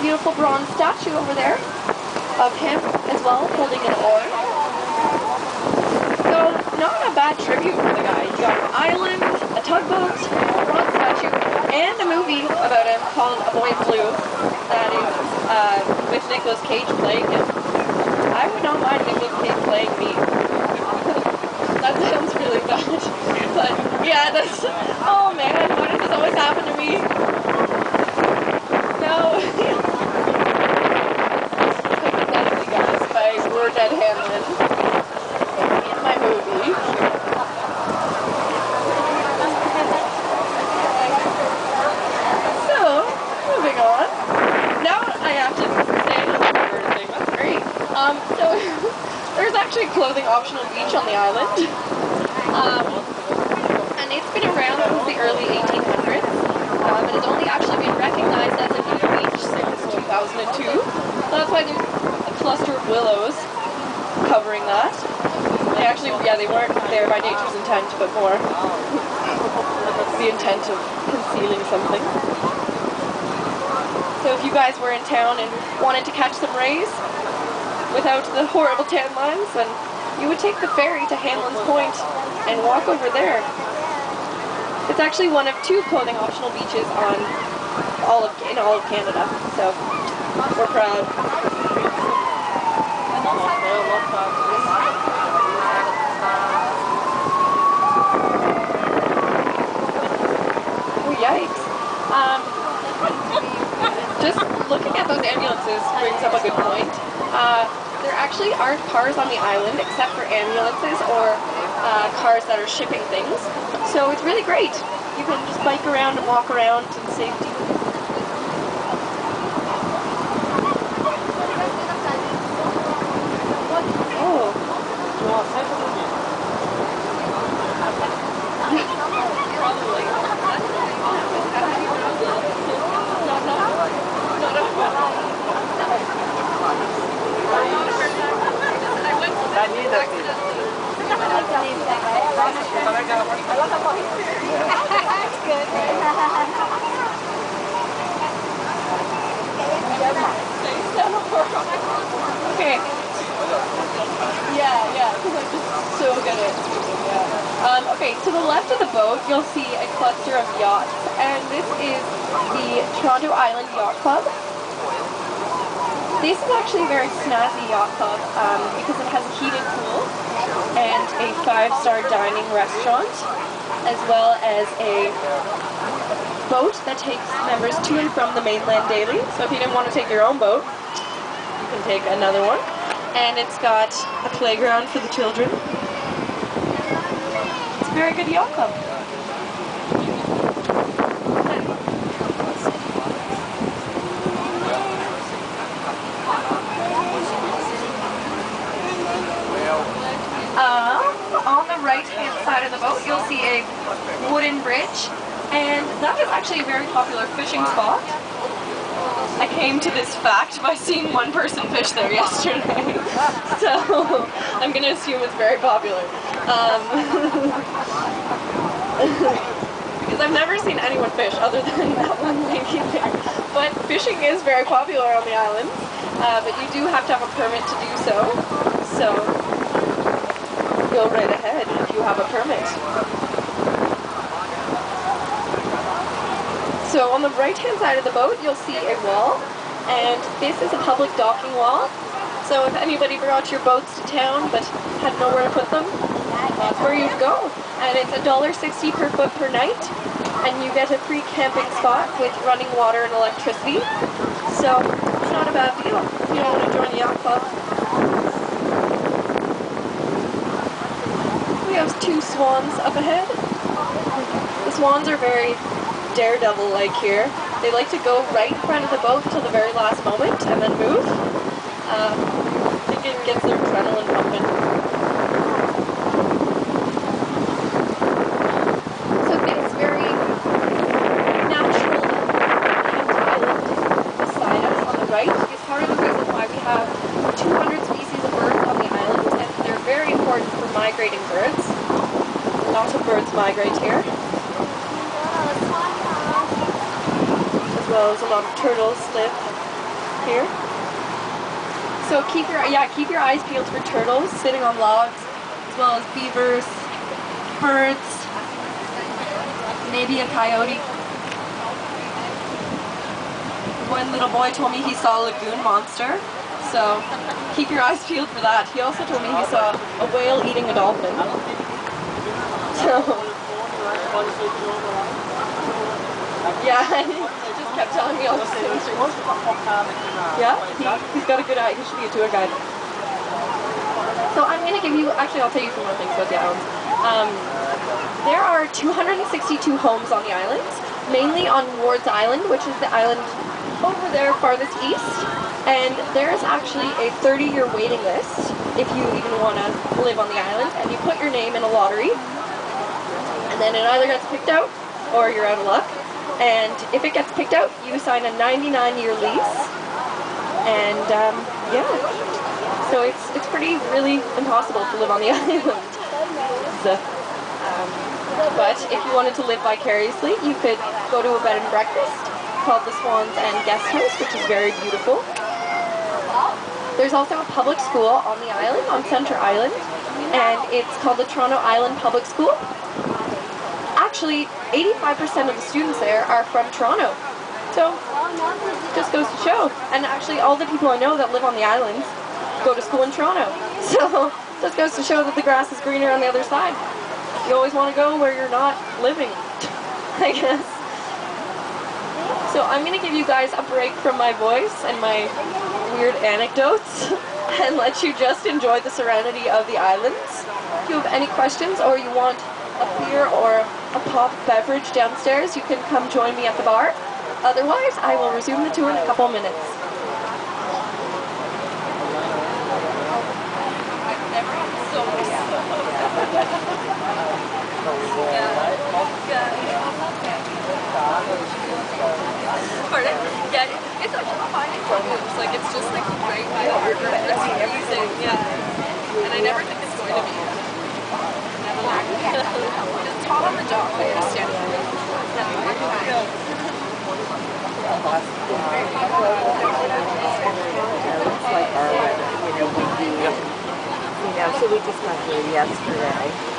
beautiful bronze statue over there of him as well, holding an oar. So, not a bad tribute for the guy. You got an island, a tugboat, a bronze statue, and a movie about him called A Boy in Blue that is with Nicolas Cage playing him. I would not mind Nicolas Cage playing me. That sounds really bad. But yeah, that's... Oh man, why does this always happen to me? No. Hypothetically, guys, if I were Dead Hamlin in my movie. So, moving on. Now I have to say another thing. That's great. So there's actually a clothing optional beach on the island. And it's been around since the early 1800s. But it's only actually been recognized as a new beach since 2002. So that's why there's a cluster of willows covering that. They actually, yeah, they weren't there by nature's intent, but more the intent of concealing something. So if you guys were in town and wanted to catch some rays without the horrible tan lines, then you would take the ferry to Hanlon's Point and walk over there. It's actually one of 2 clothing optional beaches in all of Canada, so we're proud. Oh, yikes. Just looking at those ambulances brings up a good point. There actually aren't cars on the island except for ambulances or cars that are shipping things. So it's really great. You can just bike around and walk around in safety. Oh. Okay. Yeah, because I'm just so good at it. Yeah. Okay, to the left of the boat, you'll see a cluster of yachts, and this is the Toronto Island Yacht Club. This is actually a very snazzy yacht club because it has a heated pool and a 5-star dining restaurant, as well as a boat that takes members to and from the mainland daily. So if you didn't want to take your own boat, you can take another one. And it's got a playground for the children. It's a very good yacht club. On the right-hand side of the boat, you'll see a wooden bridge, and that is actually a very popular fishing spot. I came to this fact by seeing one person fish there yesterday, so I'm going to assume it's very popular. Because I've never seen anyone fish other than that one lady there. But fishing is very popular on the island, but you do have to have a permit to do so. So go right ahead if you have a permit. So on the right-hand side of the boat, you'll see a wall, and this is a public docking wall. So if anybody brought your boats to town but had nowhere to put them, that's where you'd go. And it's $1.60 per foot per night, and you get a free camping spot with running water and electricity. So it's not a bad deal if you don't want to join the yacht club. We have 2 swans up ahead. The swans are very daredevil-like here. They like to go right in front of the boat until the very last moment and then move. I think it gets their adrenaline pumping. So this very natural island beside us on the right is part of the reason why we have 200 species of birds on the island, and they're very important for migrating birds. Lots of birds migrate here. As well as a lot of turtles live here. So keep your eyes peeled for turtles sitting on logs, as well as beavers, birds, maybe a coyote. One little boy told me he saw a lagoon monster, so keep your eyes peeled for that. He also told me he saw a whale eating a dolphin. So, yeah, he just kept telling me all these things. Yeah, he's got a good eye. He should be a tour guide. So I'm going to give you, actually I'll tell you some more things about the islands. There are 262 homes on the island, mainly on Ward's Island, which is the island over there farthest east. And there's actually a 30-year waiting list if you even want to live on the island. And you put your name in a lottery, and then it either gets picked out or you're out of luck. And if it gets picked out, you sign a 99-year lease. And yeah, so it's really impossible to live on the island. So, but if you wanted to live vicariously, you could go to a bed and breakfast called the Swans and Guest House, which is very beautiful. There's also a public school on the island, on Center Island, and it's called the Toronto Island Public School. Actually, 85% of the students there are from Toronto, so just goes to show. And actually, all the people I know that live on the islands go to school in Toronto, so just goes to show that the grass is greener on the other side. You always want to go where you're not living, I guess. So I'm going to give you guys a break from my voice and my weird anecdotes and let you just enjoy the serenity of the islands. If you have any questions or you want a beer or a pop beverage downstairs, you can come join me at the bar. Otherwise, I will resume the tour in a couple minutes. Pardon? Yeah, it's actually fine in photos. Like, it's just like great by heart. It's amazing, yeah. And I never think it's going to be. It's taught on the job, I understand. So we just got here yesterday.